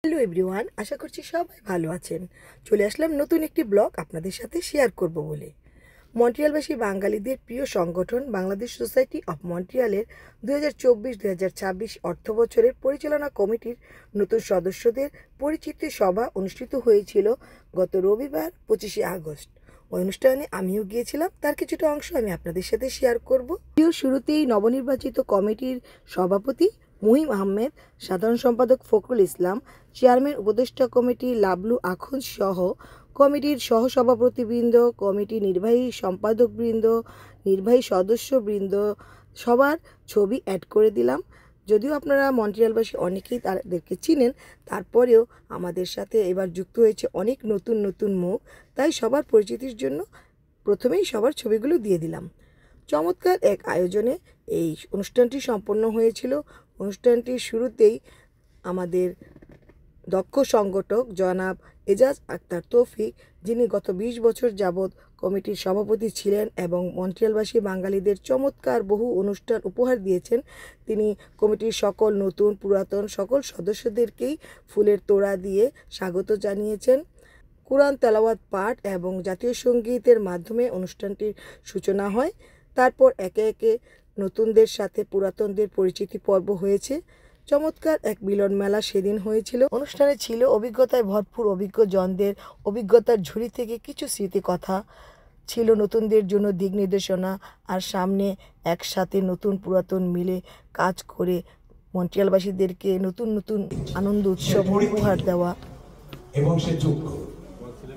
Hello everyone, আশা করছি সবাই ভালো আছেন। চলে আসলাম নতুন একটি ব্লগ আপনাদের সাথে শেয়ার করব বলে। মন্ট্রিয়ালবাসী বাঙালিদের প্রিয় সংগঠন বাংলাদেশ সোসাইটি অফ মন্ট্রিয়ালের 2024-2026 অর্থ বছরের পরিচালনা কমিটির নতুন সদস্যদের পরিচিতি সভা অনুষ্ঠিত হয়েছিল গত রবিবার 25শে আগস্ট। ওই অনুষ্ঠানে আমিও গিয়েছিলাম, তার কিছুটা অংশ আমি আপনাদের সাথে শেয়ার করব। শুরুতেই নবনির্বাচিত কমিটির সভাপতি মুহিম আহমেদ, সাধারণ সম্পাদক ফখরুল ইসলাম, চেয়ারম্যান উপদেষ্টা কমিটি লাবলু আখুন সহ কমিটির সহসভাপতিবৃন্দ, কমিটি নির্বাহী সম্পাদকবৃন্দ, নির্বাহী সদস্যবৃন্দ সবার ছবি অ্যাড করে দিলাম। যদিও আপনারা মন্ট্রিয়ালবাসী অনেকেই তাদেরকে চিনেন, তারপরেও আমাদের সাথে এবার যুক্ত হয়েছে অনেক নতুন নতুন মুখ, তাই সবার পরিচিতির জন্য প্রথমেই সবার ছবিগুলো দিয়ে দিলাম। চমৎকার এক আয়োজনে এই অনুষ্ঠানটি সম্পন্ন হয়েছিল। অনুষ্ঠানটির শুরুতেই আমাদের দক্ষ সংগঠক জনাব এজাজ আক্তার তৌফিক, যিনি গত 20 বছর যাবৎ কমিটির সভাপতি ছিলেন এবং মন্ট্রিয়ালবাসী বাঙালিদের চমৎকার বহু অনুষ্ঠান উপহার দিয়েছেন, তিনি কমিটির সকল নতুন পুরাতন সকল সদস্যদেরকেই ফুলের তোড়া দিয়ে স্বাগত জানিয়েছেন। কুরআন তেলাওয়াত পাঠ এবং জাতীয় সঙ্গীতের মাধ্যমে অনুষ্ঠানটির সূচনা হয়। তারপর একে একে নতুনদের সাথে পুরাতনদের পরিচিতি পর্ব হয়েছে। চমৎকার এক মিলন মেলা সেদিন হয়েছিল। অনুষ্ঠানে ছিল অভিজ্ঞতায় ভরপুর অভিজ্ঞজনদের অভিজ্ঞতার ঝুড়ি থেকে কিছু স্মৃতি কথা, ছিল নতুনদের জন্য দিক নির্দেশনা, আর সামনে একসাথে নতুন পুরাতন মিলে কাজ করে মন্ট্রিয়ালবাসীদেরকে নতুন নতুন আনন্দ উৎসব উপহার দেওয়া। এবং সে যোগ্য,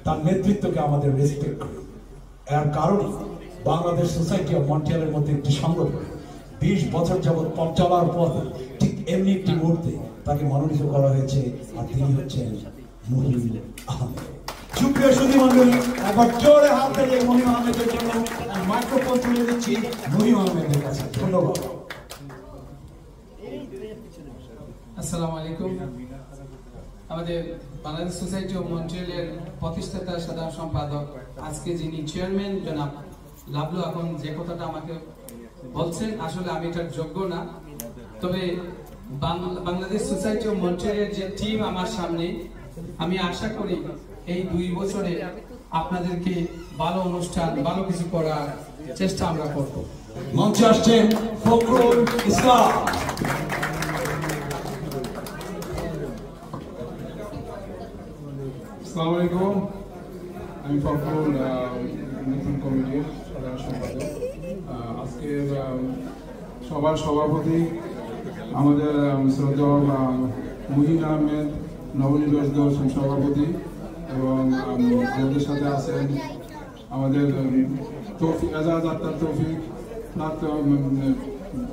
তার নেতৃত্বকে আমাদের রেসপেক্ট করি। এর কারণে বাংলাদেশ সোসাইটি অফ মন্ট্রিয়ালের মধ্যে একটি সংগঠন 20 বছর যাবৎ পথ চলার পর ঠিক এমনি একটি মুহূর্তে তাকে মনোনীত করা হয়েছে, আর তিনি হচ্ছেন মুহিম আহমেদ। সুপ্রিয় সুধী মণ্ডলী, একবার জোরে হাত তালিয়ে মুহিম আহমেদের জন্য মাইক্রোফোন তুলে দিচ্ছি মুহিম আহমেদের কাছে। ধন্যবাদ। আসসালামু আলাইকুম। আমাদের বাংলাদেশ সোসাইটি অফ মন্ট্রিয়ালের প্রতিষ্ঠাতা সাধারণ সম্পাদক, আজকে যিনি চেয়ারম্যান জনাব লাবলু এখন যে কথাটা আমাকে বলছেন, আসলে আমি এটার যোগ্য না। তবে বাংলাদেশ সোসাইটি অফ মন্ট্রিয়ালের যে টিম আমার সামনে, আমি আশা করি এই 2 বছরে আপনাদেরকে ভালো অনুষ্ঠান, ভালো কিছু করার চেষ্টা আমরা করব। মঞ্চে আসছেন ফখরুল ইসলাম। আসসালামু আলাইকুম, আমি ফখরুল, নতুন কমিটির সাধারণ সম্পাদক। আজকের সবার সভাপতি আমাদের শ্রদ্ধেয় মুহিম আহমেদ, নবনির্বাচিত সভাপতি, এবং আমাদের সাথে আছেন আমাদের এজাজ আক্তার তৌফিক,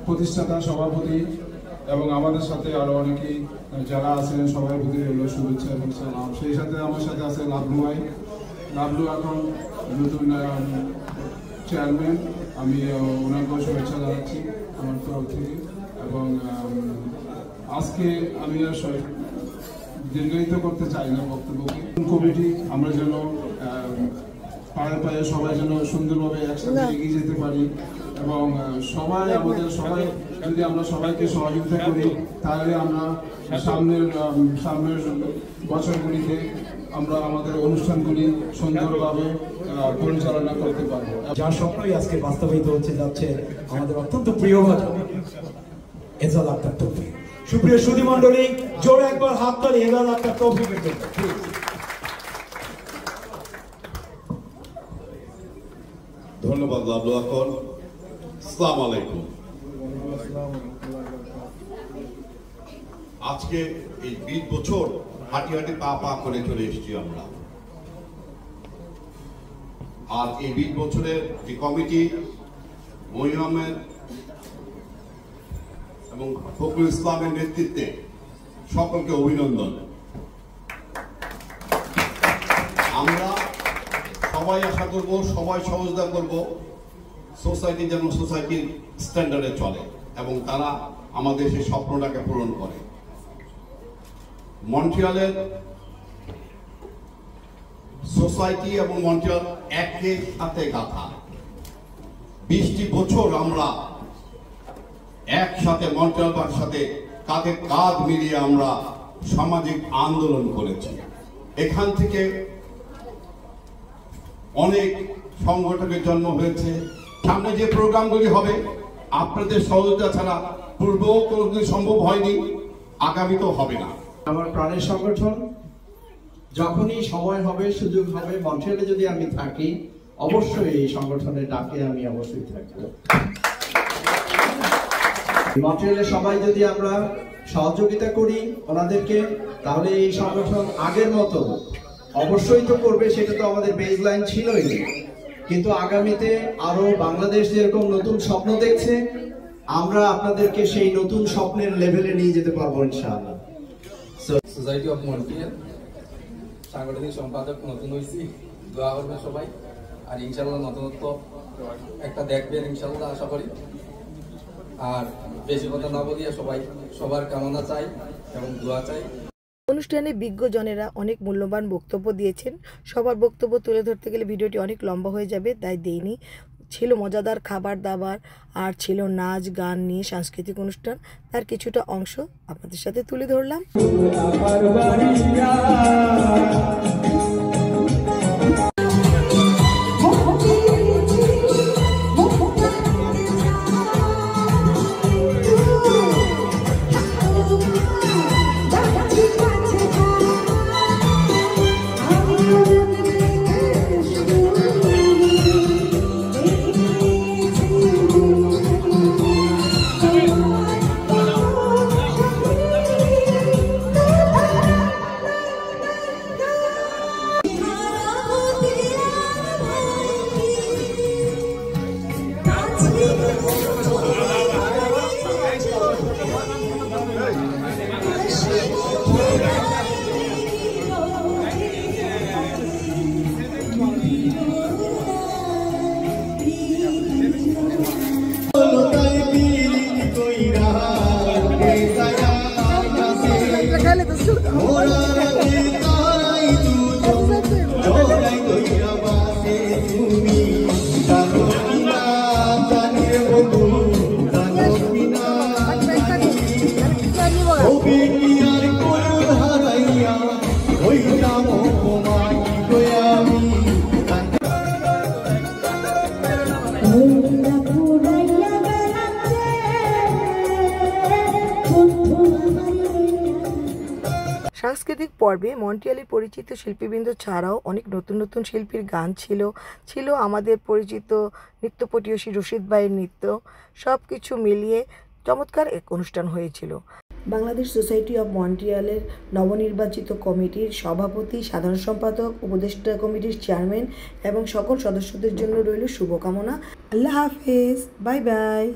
প্রতিষ্ঠাতা সভাপতি, এবং আমাদের সাথে আরো অনেকেই যারা আছেন সবার প্রতি হলো শুভেচ্ছা এবং সালাম। সেই সাথে আমার সাথে আছে লাবলু ভাই। লাবলু এখন নতুন চেয়ারম্যান, আমি ওনাকেও শুভেচ্ছা জানাচ্ছি আমার তরফ থেকে। এবং আজকে আমি দীর্ঘায়িত করতে চাই না বক্তব্যকে। কমিটি আমরা যেন পায়ে পায়ে সবাই যেন সুন্দরভাবে একসাথে এগিয়ে যেতে পারি, এবং সবাই আমাদের সবাই যদি আমরা সবাইকে সহযোগিতা করি, তাহলে আমরা সামনের বছরগুলিতে আমরা আমাদের অনুষ্ঠানগুলি সুন্দরভাবে পরিচালনা করতে পারবো। যার স্বপ্নই আজকে বাস্তবায়িত হচ্ছে যাচ্ছে আমাদের অত্যন্ত প্রিয় ভাজন এজাজ আক্তার তৌফিক। সুপ্রিয় সুধী মণ্ডলী, জোরে একবার হাত তালি এজাজ আক্তার তৌফিকের জন্য। ধন্যবাদ লাবলু আখন। আসসালামু আলাইকুম। আজকে এই 20 বছর হাঁটি হাঁটি পা পা করে চলে এসেছি আমরা, আর এই 20 বছরের যে কমিটি মুহিম আহমেদ এবং ফখরুল ইসলামের নেতৃত্বে সকলকে অভিনন্দন। আমরা সবাই আশা করব, সবাই সহযোগিতা করব সোসাইটি যেন সোসাইটির স্ট্যান্ডার্ডে চলে এবং তারা আমাদের সেই স্বপ্নটাকে পূরণ করে। মন্ট্রিয়ালের সোসাইটি এবং মন্ট্রিয়াল একই সাথে গাঁথা। 20টি বছর আমরা একসাথে মন্ট্রিয়ালবাসীর সাথে কাঁধে কাঁধ মিলিয়ে আমরা সামাজিক আন্দোলন করেছি। এখান থেকে অনেক সংগঠনের জন্ম হয়েছে। সামনে যে প্রোগ্রামগুলি হবে আপনাদের সহযোগিতা ছাড়া পূর্বেও কোনোদিন সম্ভব হয়নি, আগামীতেও হবে না। আমার প্রাণের সংগঠন, যখনই সময় হবে সুযোগ হবে মন্ট্রিয়ালে যদি আমি থাকি অবশ্যই এই সংগঠনের ডাকে আমি অবশ্যই থাকবো। মন্ট্রিয়ালে সবাই যদি আমরা সহযোগিতা করি ওনাদেরকে, তাহলে এই সংগঠন আগের মতো অবশ্যই তো করবে, সেটা তো আমাদের বেসলাইন ছিলই, কিন্তু আগামীতে আরো বাংলাদেশ যেরকম নতুন স্বপ্ন দেখছে আমরা আপনাদেরকে সেই নতুন স্বপ্নের লেভেলে নিয়ে যেতে পারবো ইনশাআল্লাহ। সোসাইটি অফ মন্ট্রিয়াল সাংগঠনিক সম্পাদক নতুন হয়েছি, দোয়া করবেন সবাই, আর ইনশাল্লাহ নতুনত্ব একটা দেখবেন ইনশাল্লাহ আশা করি। আর বেশি কথা না বলিয়া সবার কামনা চাই এবং দোয়া চাই। অনুষ্ঠানে বিজ্ঞজনেরা অনেক মূল্যবান বক্তব্য দিয়েছেন। সবার বক্তব্য তুলে ধরতে গেলে ভিডিওটি অনেক লম্বা হয়ে যাবে, তাই দেইনি। ছিল মজাদার খাবার দাবার আর ছিল নাচ গান নিয়ে সাংস্কৃতিক অনুষ্ঠান, তার কিছুটা অংশ আপনাদের সাথে তুলে ধরলাম। সাংস্কৃতিক পর্বে মন্ট্রিয়ালের পরিচিত শিল্পীবৃন্দ ছাড়াও অনেক নতুন নতুন শিল্পীর গান ছিল আমাদের পরিচিত নৃত্যপটীয়সী রশিদ ভাইয়ের নৃত্য, সব কিছু মিলিয়ে চমৎকার এক অনুষ্ঠান হয়েছিল। বাংলাদেশ সোসাইটি অব মন্ট্রিয়ালের নবনির্বাচিত কমিটির সভাপতি, সাধারণ সম্পাদক, উপদেষ্টা কমিটির চেয়ারম্যান এবং সকল সদস্যদের জন্য রইল শুভকামনা। আল্লাহ হাফেজ, বাই বাই।